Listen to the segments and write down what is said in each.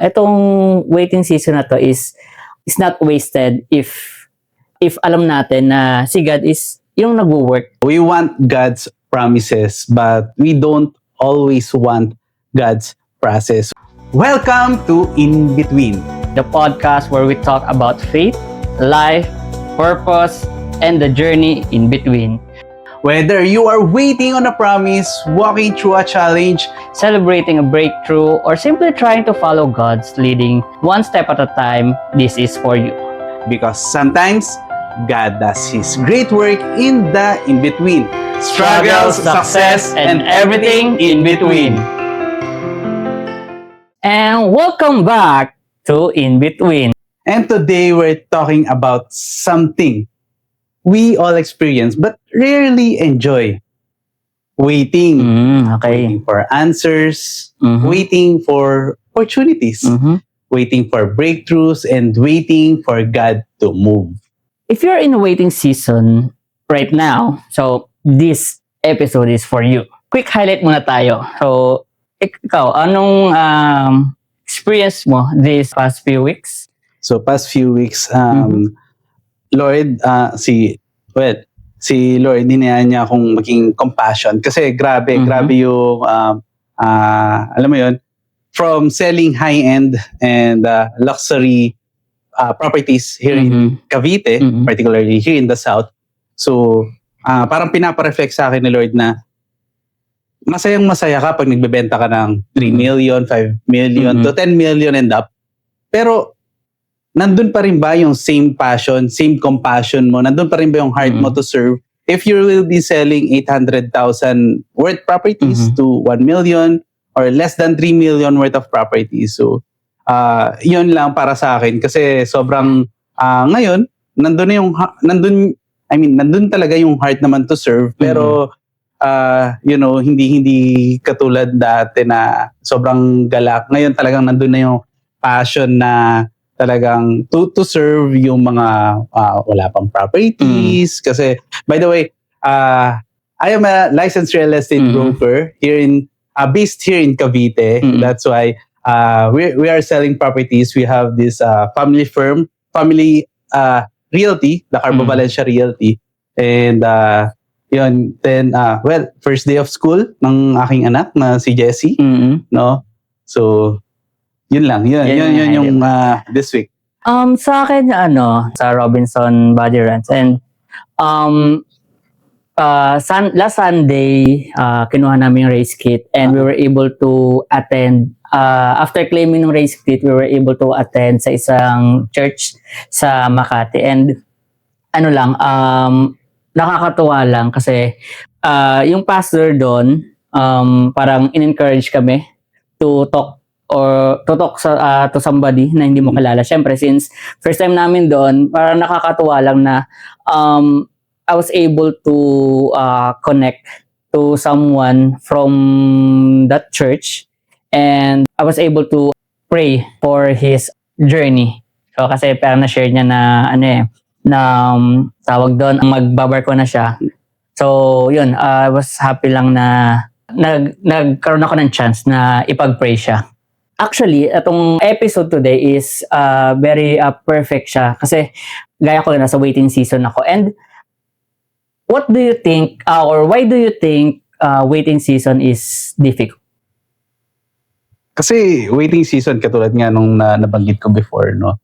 Itong waiting season na to is not wasted if alam natin na si God is yung nagwo-work. We want God's promises, but we don't always want God's process. Welcome to In Between, The podcast where we talk about faith, life, purpose, and the journey in between. Whether you are waiting on a promise, walking through a challenge, Celebrating a breakthrough, or simply trying to follow God's leading one step at a time, this is for you. because sometimes God does His great work in the in-between. Struggles, success, and everything in between. And welcome back to In Between. And today we're talking about something we all experience but rarely enjoy. Waiting. Okay. Waiting for answers, Mhm. waiting for opportunities, Mhm. waiting for breakthroughs, and waiting for God to move. If you're in a waiting season right now, so this episode is for you. Quick highlight muna tayo. So, ikaw, anong experience mo these past few weeks? So past few weeks, Lord, si Lord, dinayaan niya akong maging compassion. Kasi grabe yung, alam mo yun, from selling high-end and luxury properties here in Cavite, particularly here in the South. So, parang pinapa-reflect sa akin ni Lord na masayang-masaya ka pag nagbebenta ka ng 3 million, 5 million, to 10 million and up. Pero, nandun pa rin ba yung same passion, same compassion mo? Nandun pa rin ba yung heart mo to serve? If you will be selling 800,000 worth properties to 1 million or less than 3 million worth of properties. So, yun lang para sa akin. Kasi sobrang, ngayon, nandun talaga yung heart naman to serve. Pero, hindi katulad dati na sobrang galak. Ngayon talagang nandun na yung passion na talagang to serve yung mga wala pang properties. Kasi, by the way, I am a licensed real estate broker based here in Cavite. That's why we are selling properties. We have this family realty, the Carbo Valencia Realty. And yun, then, first day of school ng aking anak na si Jessie. No? So, yun lang. Yun yung this week. Sa akin, sa Robinson Body Rents. And last Sunday, kinuha namin yung race kit and we were able to attend. After claiming yung race kit, we were able to attend sa isang church sa Makati. And nakakatuwa lang kasi yung pastor doon, parang in-encourage kami to talk to somebody na hindi mo kilala. Syempre, since first time namin doon, parang nakakatuwa lang na I was able to connect to someone from that church and I was able to pray for his journey. So, kasi parang na-share niya na tawag doon, magbabarko na siya. So, yun, I was happy lang na nagkaroon ako ng chance na ipag-pray siya. Actually, itong episode today is very perfect siya kasi gaya ko na sa waiting season ako. And what do you think or why do you think waiting season is difficult? Kasi waiting season, katulad nga nung nabanggit ko before, no?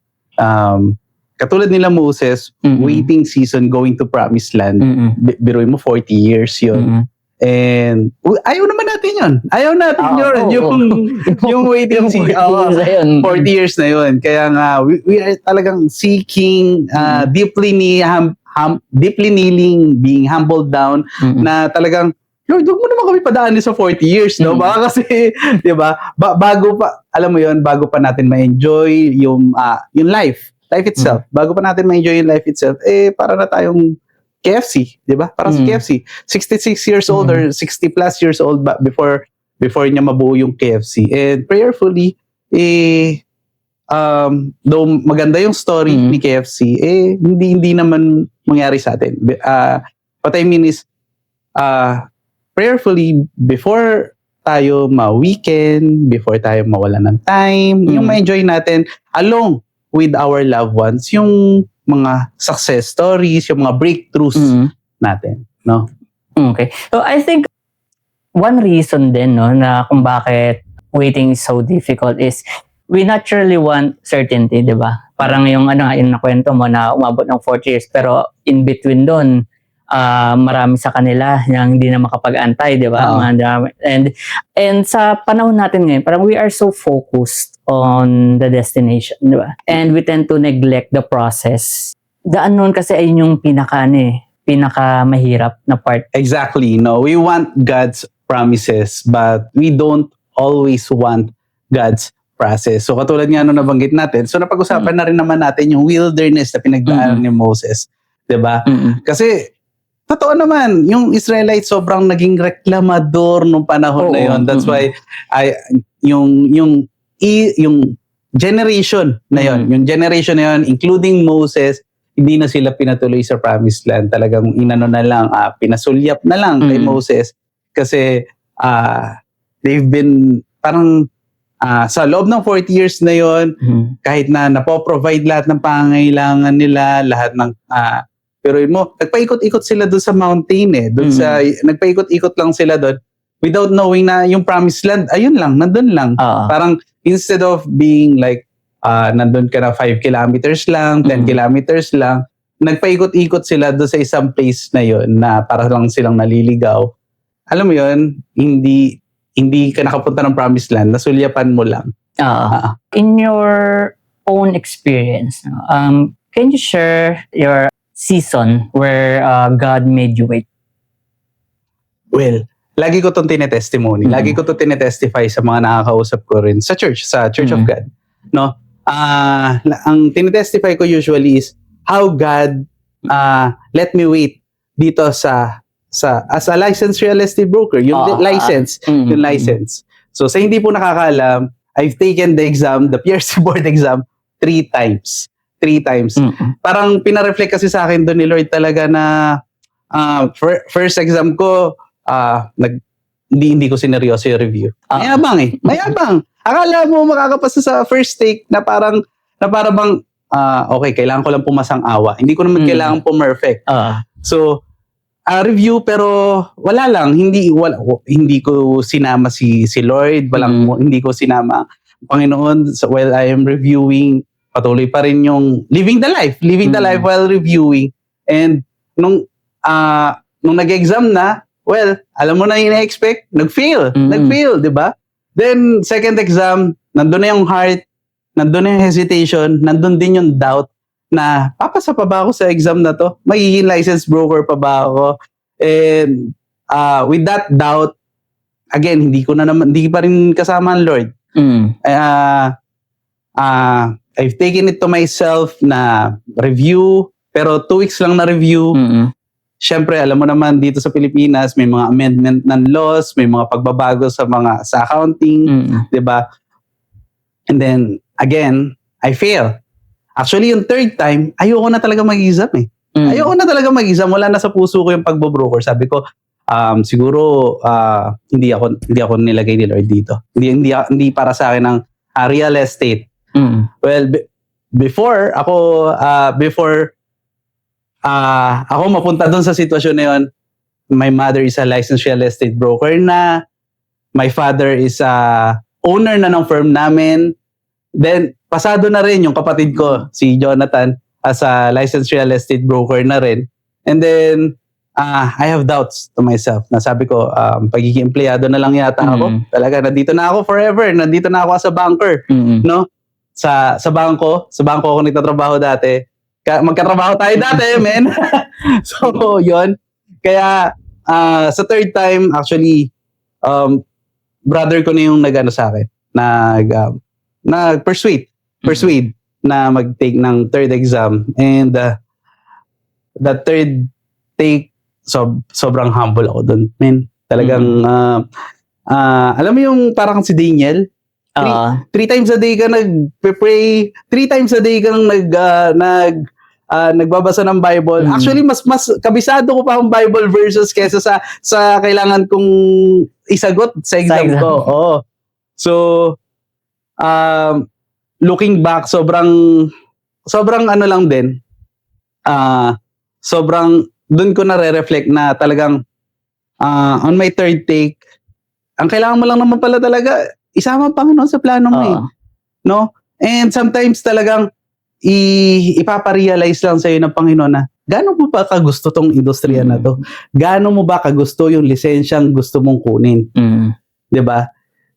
Katulad nila Moses, waiting season going to promised land, biruin mo 40 years yun. And ayaw naman natin yun. Ayaw natin yung waiting season. 40 years na yun. Kaya nga, we are talagang seeking, deeply kneeling, being humbled down, na talagang, Lord, huwag mo naman kami padaanin sa 40 years, no? Baka kasi, di ba, bago pa natin ma-enjoy yung life itself. Bago pa natin ma-enjoy yung life itself, para na tayong KFC, di ba? Parang si KFC. 66 years old or 60 plus years old before niya mabuo yung KFC. And prayerfully, though maganda yung story ni KFC, hindi naman mangyari sa atin. What I mean is, prayerfully, before tayo ma-weekend, before tayo mawala ng time, yung ma-enjoy natin along with our loved ones, yung mga success stories, yung mga breakthroughs natin, no? Okay. So I think one reason din no na kung bakit waiting is so difficult is we naturally want certainty, 'di ba? Parang yung yung nakwento mo na umabot ng 40 years pero in between doon marami sa kanila yang hindi na makapag-antay, 'di ba? And sa panahon natin ngayon, parang we are so focused on the destination, 'di ba? And we tend to neglect the process. Noon kasi ay yung pinaka mahirap na part. Exactly. No, we want God's promises, but we don't always want God's process. So katulad nga nung nabanggit natin, so napag-usapan na rin naman natin yung wilderness na pinagdaanan ni Moses, 'di ba? Kasi totoo naman, yung Israelites sobrang naging reklamador nung panahon na yon. That's why yung generation na yon, including Moses, hindi na sila pinatuloy sa promised land. Talagang pinasulyap na lang kay Moses kasi they've been parang sa loob ng 40 years na yon, kahit na napoprovide lahat ng pangangailangan nila, lahat ng pero nagpaikot-ikot sila doon sa mountain nagpaikot-ikot lang sila doon without knowing na yung promised land, ayun lang, nandun lang. Parang instead of being like, nandun ka na 5 kilometers lang, 10 kilometers lang, nagpaikot-ikot sila doon sa isang place na yun na para lang silang naliligaw. Alam mo yun, hindi ka nakapunta ng promised land, nasulyapan mo lang. In your own experience, can you share your season where God made you wait? Well, lagi ko itong tinetestimony. Lagi ko itong tinetestify sa mga nakakausap ko rin sa Church of God. No? Ang tinetestify ko usually is how God let me wait dito as a licensed real estate broker. Yung license. Yung license. So sa hindi po nakakaalam, I've taken the exam, the PRC board exam, 3 times. 3 times. Parang pinareflect kasi sa akin doon ni Lord talaga na first exam ko, hindi ko sineryoso yung review. Mayabang. Akala mo makakapasa sa first take na parang okay, kailangan ko lang pumasang awa. Hindi ko naman kailangan perfect. So, review pero wala lang. Hindi ko sinama si Lord. Hindi ko sinama Panginoon while I am reviewing. Patuloy pa rin yung living the life while reviewing. And nung nag-exam na, well, alam mo na yung na-expect, nag-fail, 'di ba? Then second exam, nandun na yung heart, nandun na yung hesitation, nandun din yung doubt na papasa pa ba ako sa exam na to? Magiging licensed broker pa ba ako? And with that doubt, again, hindi pa rin kasama ang Lord. I've taken it to myself na review, pero 2 weeks lang na review. Siyempre, alam mo naman dito sa Pilipinas, may mga amendment ng laws, may mga pagbabago sa accounting, 'di ba? And then again, I fail. Actually, yung third time, ayoko na talaga mag-exam Ayoko na talaga mag-exam, wala na sa puso ko yung pagbo-broker. Sabi ko, siguro hindi ako nilagay ni Lord dito. Hindi para sa akin ang real estate. Well, before ako mapunta doon sa sitwasyon na yun, my mother is a licensed real estate broker na, my father is a owner na ng firm namin. Then, pasado na rin yung kapatid ko, si Jonathan, as a licensed real estate broker na rin. And then, I have doubts to myself. Nasabi ko, pagiging empleyado na lang yata ako. Talaga, nandito na ako forever. Nandito na ako as a banker. No? Sa bangko ako nagtatrabaho dati. Magkatrabaho tayo dati, men. So, yun. Kaya, sa third time, actually, brother ko na yung nag-ano sa akin. Nag-persuade na mag-take ng third exam. And the third take, sobrang humble ako dun, men. Talagang, alam mo yung parang si Daniel? 3 times a day ka nag-pray, 3 times a day ka nagbabasa ng Bible. Actually, mas kabisado ko pa ang Bible verses kaysa sa kailangan kong isagot sa exam ko. Oo. So, looking back, sobrang ano lang din, sobrang doon ko nare-reflect na talagang on my third take, ang kailangan mo lang naman pala talaga, isama ang Panginoon sa plano mo eh. No? And sometimes talagang ipaparealize lang sa'yo ng Panginoon na gaano mo ba kagusto tong industriya na to? Gaano mo ba kagusto yung lisensyang gusto mong kunin? 'Di ba?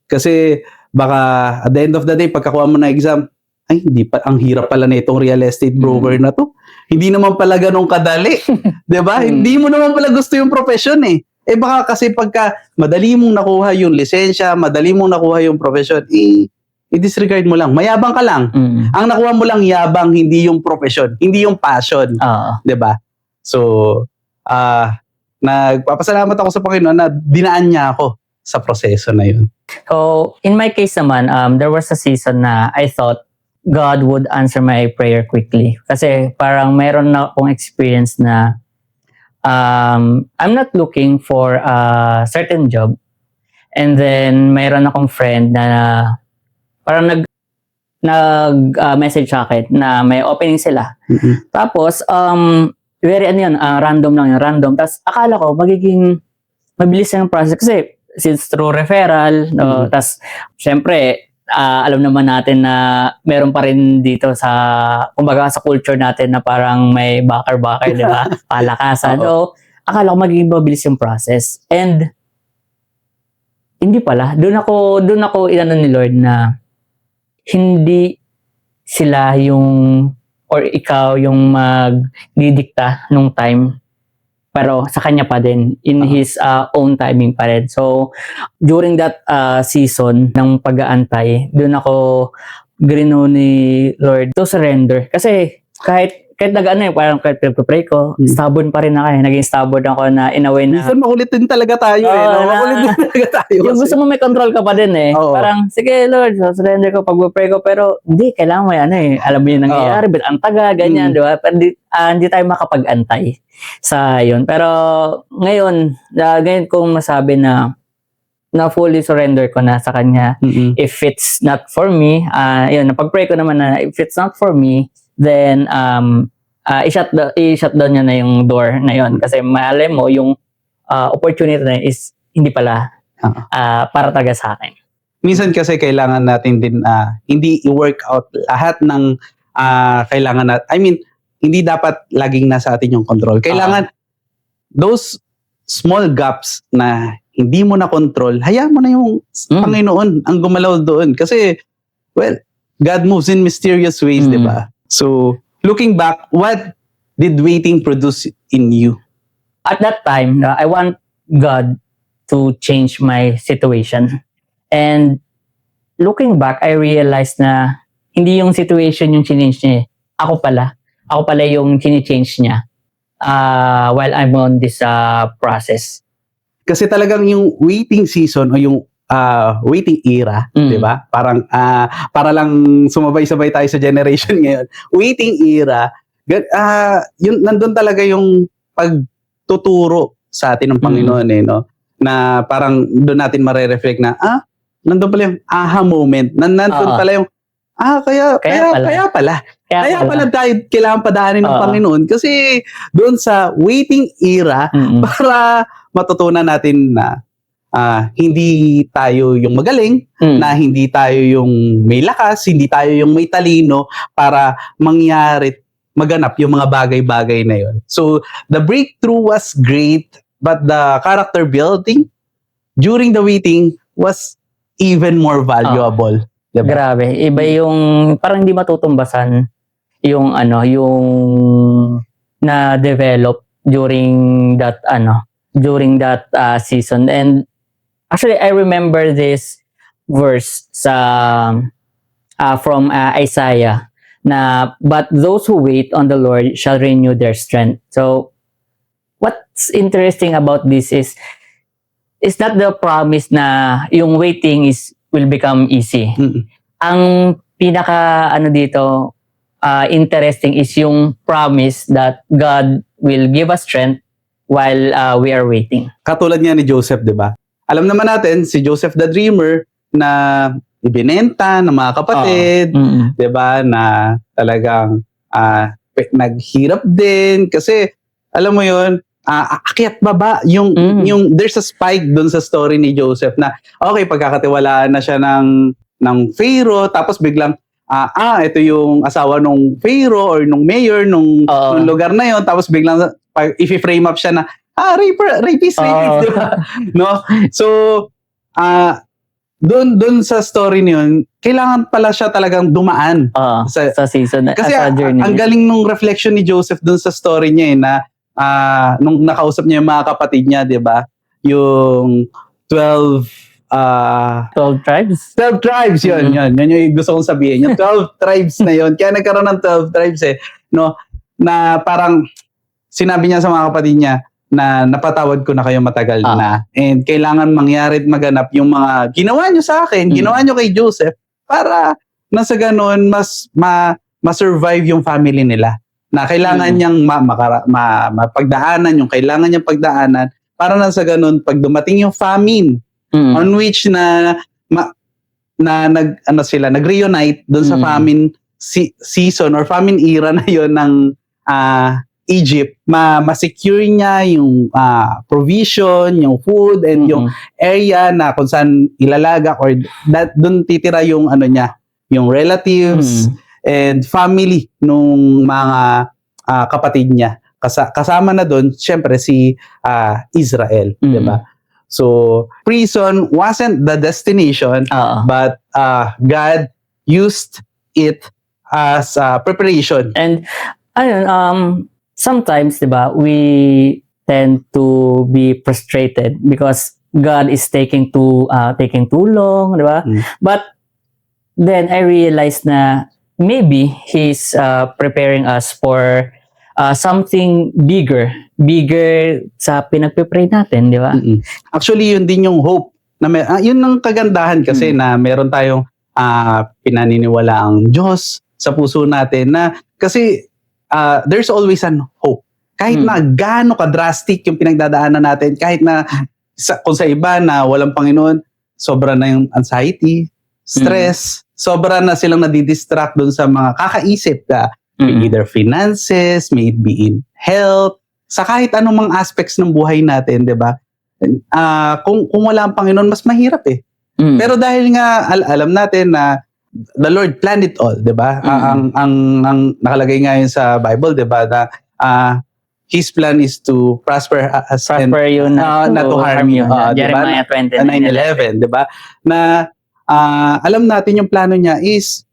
Kasi baka at the end of the day, pagkakuha mo na exam, ay hindi pa, ang hirap pala na itong real estate broker na to. Hindi naman pala ganun kadali. 'Di ba? Hindi mo naman pala gusto yung profession eh. Eh baka kasi pagka madali mong nakuha yung lisensya, madali mong nakuha yung profession, i-disregard mo lang. Mayabang ka lang. Ang nakuha mo lang yabang, hindi yung profession, hindi yung passion. 'Di ba? So, nagpapasalamat ako sa Panginoon na dinaan niya ako sa proseso na yun. So, in my case naman, there was a season na I thought God would answer my prayer quickly. Kasi parang mayroon na akong experience na I'm not looking for a certain job. And then, mayroon akong friend na parang nag-message sa akin na may opening sila. Tapos, very random lang yun, random. Tapos, akala ko magiging mabilis yung process. Kasi, since through referral, no, tapos, syempre, alam naman natin na meron pa rin dito kumbaga sa culture natin na parang may bakar-bakar, di ba? Palakasan. So, akala ko magiging mabilis yung process. And, hindi pala. Doon ako inano ni Lord na hindi sila or ikaw yung magdidikta nung time. Pero sa kanya pa din, in his own timing pa rin. So, during that season ng pag-aantay, doon ako grino ni Lord to surrender. Kasi kahit parang kahit pray ko, stubborn pa rin ako eh. Naging stubborn ako na in a way na... Minsan makulit din talaga tayo Makulit din talaga tayo. Yung gusto mo may control ka pa din eh. Parang, sige Lord, surrender ko, pag-pray ko, pero hindi, kailangan mo alam mo yung nangyayari, but ang taga, ganyan, di ba? Hindi tayo makapag-antay sa yun. Pero ngayon kong masabi na fully surrender ko na sa kanya. If it's not for me, napag-pray ko naman na if it's not for me, then i-shut down niya na yung door na yun. Kasi malay mo, yung opportunity na is hindi pala para talaga sa akin. Minsan kasi kailangan natin din hindi i-work out lahat ng kailangan natin. I mean, hindi dapat laging nasa atin yung control. Kailangan those small gaps na hindi mo na control, hayaan mo na yung Panginoon ang gumalaw doon. Kasi, well, God moves in mysterious ways, di ba? So, looking back, what did waiting produce in you? At that time, I want God to change my situation. And looking back, I realized na hindi yung situation yung change niya. Ako pala yung change niya while I'm on this process. Kasi talagang yung waiting season o yung waiting era, di ba? Parang para lang sumabay-sabay tayo sa generation ngayon. Waiting era, yun nandun talaga yung pagtuturo sa atin ng Panginoon no? Na parang doon natin mare-reflect na nandun pala yung aha moment. Nandun pala yung kaya pala tayo kailangan padaanin ng Panginoon kasi doon sa waiting era para matutunan natin na hindi tayo yung magaling, na hindi tayo yung may lakas, hindi tayo yung may talino para maganap yung mga bagay-bagay na yun. So, the breakthrough was great, but the character building during the waiting was even more valuable. Diba? Grabe, iba yung parang hindi matutumbasan yung na-develop during that season. And actually, I remember this verse from Isaiah na, but those who wait on the Lord shall renew their strength. So, what's interesting about this is not the promise na yung waiting will become easy. Ang pinaka dito, interesting is yung promise that God will give us strength while we are waiting. Katulad nga ni Joseph, di ba? Alam naman natin, si Joseph the Dreamer na ibinenta ng mga kapatid, di ba? Na talagang naghirap din kasi alam mo yun, akyat baba yung there's a spike doon sa story ni Joseph na okay, pagkakatiwalaan na siya ng Pharaoh, tapos biglang ito yung asawa nung Pharaoh or nung mayor nung lugar na yon, tapos biglang if-frame up siya na rapist, diba? No? So doon sa story niyon, kailangan pala siya talagang dumaan sa season kasi sa journey. ang galing nung reflection ni Joseph doon sa story niya na nung nakausap niya yung mga kapatid niya, 'di ba? Yung 12 tribes? 12 tribes, yun yung gusto kong sabihin. Yung 12 tribes na yun. Kaya nagkaroon ng 12 tribes no? Na parang sinabi niya sa mga kapatid niya na napatawad ko na kayo matagal na. And kailangan mangyari at maganap yung mga ginawa niyo sa akin, ginawa niyo kay Joseph, para nasa ganun, mas ma-survive yung family nila. Na kailangan niyang mapagdaanan yung kailangan niyang pagdaanan para nasa ganun, pag dumating yung famine, on which nag-reunite doon sa famine season or famine era na yon ng Egypt, ma-secure niya yung provision, yung food, and yung area na kung saan ilalaga or doon titira yung yung relatives and family nung mga kapatid niya. Kasama na doon, syempre, si Israel, di ba? So, prison wasn't the destination, but God used it as preparation. And sometimes, di ba, we tend to be frustrated because God is taking too long, di ba? But then I realized na maybe He's preparing us for something bigger sa pinagpe-pray natin, di ba? Actually, yun din yung hope. Yun ang kagandahan kasi na meron tayong pinaniniwalaang Diyos sa puso natin na kasi there's always an hope. Kahit na gaano ka-drastic yung pinagdadaanan natin, kahit na kung sa iba na walang Panginoon, sobra na yung anxiety, stress, sobra na silang nadidistract dun sa mga kakaisip na either finances, may it be in health, sa kahit anong mga aspects ng buhay natin, di ba? Kung wala ang Panginoon, mas mahirap eh. Pero dahil nga alam natin na the Lord planned it all, di ba? Ang nakalagay nga yun sa Bible, di ba? Na His plan is to prosper us prosper you, not to harm you. Jeremiah 9:11, di ba? Na alam natin yung plano niya is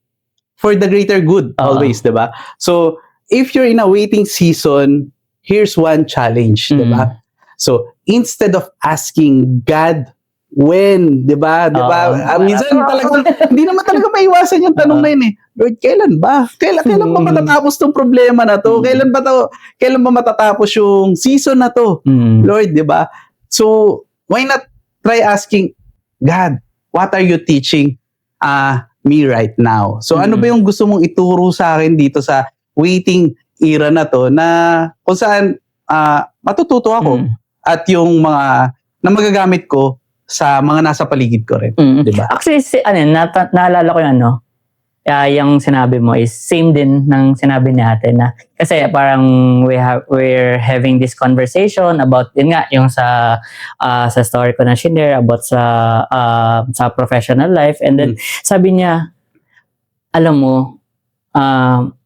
for the greater good always, di ba? So, if you're in a waiting season, here's one challenge, di ba? So, instead of asking God when, di ba? Di ba? Minsan talaga, hindi naman talaga maiwasan yung tanong na yun eh. Lord, kailan ba? Kailan ba matatapos tong problema na to? Kailan ba matatapos yung season na to? Lord, di ba? So, why not try asking, God, what are you teaching me right now? So, ano ba yung gusto mong ituro sa akin dito sa waiting era na to na kung saan matututo ako at yung mga na magagamit ko sa mga nasa paligid ko rin. Diba? Actually, naalala ko yung sinabi mo is same din ng sinabi ni ate na kasi parang we're having this conversation about yun nga yung sa story ko na share about sa professional life, and then sabi niya, alam mo,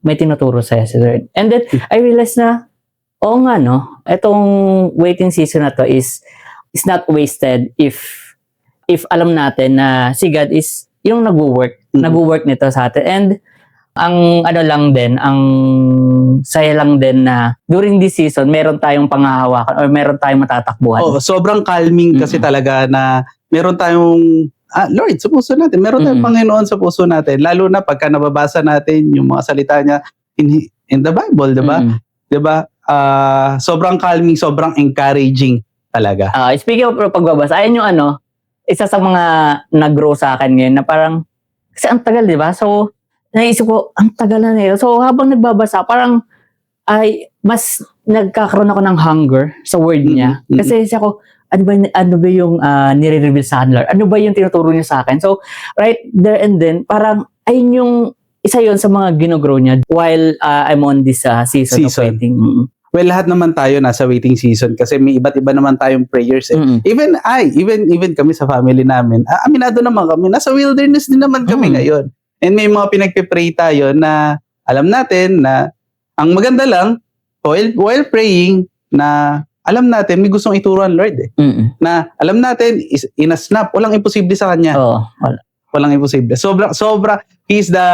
may tinuturo sa'yo si Lord. And then I realized na oo nga no, itong waiting season na to is not wasted if alam natin na si God is yung nagwo-work nito sa atin. And ang ang saya lang din na during this season meron tayong panghahawakan or meron tayong matatakbuhan. Sobrang calming kasi talaga na meron tayong Lord sa puso natin, meron tayong Panginoon sa puso natin, lalo na pagka nababasa natin yung mga salita niya in the Bible, 'di ba? 'Di ba? Sobrang calming, sobrang encouraging talaga. Speaking of pagbabasa, ayun yung isa sa mga nag-grow sa akin ngayon na parang kasi ang tagal, 'di ba? So naisip ko, ang tagal na nito. So, habang nagbabasa, parang, ay, mas nagkakaroon ako ng hunger sa word niya. Mm, mm. Kasi siya ko, ano ba yung nire-reveal sa akin, Lord? Ano ba yung tinuturo niya sa akin? So, right there and then, parang, ayun yung, isa yun sa mga ginogrow niya while I'm on this season of Season. waiting. Well, lahat naman tayo nasa waiting season kasi may iba't iba naman tayong prayers. Mm. Even kami sa family namin, aminado naman kami, nasa wilderness din naman kami ngayon. And may mga pinagpipray tayo na alam natin na ang maganda lang, while praying, na alam natin may gustong ituro ang Lord eh. Na alam natin, in a snap, walang imposible sa Kanya. Oo, wala. Walang imposible. Sobra, He's the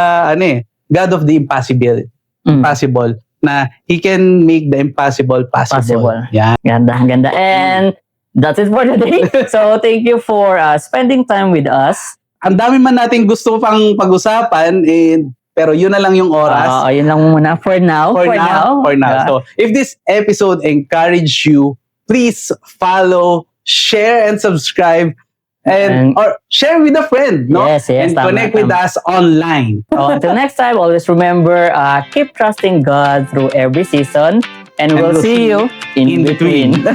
God of the impossible. Impossible. Na He can make the impossible possible. Yan. Ganda. And that's it for today. So, thank you for spending time with us. Ang dami man natin gusto pang pag-usapan, pero yun na lang yung oras. Yun lang muna for now. For now. Yeah. So, if this episode encouraged you, please follow, share, and subscribe. Or share with a friend, no? Yes, and tama, connect with us online. So, until next time, always remember, keep trusting God through every season, and we'll see you in between.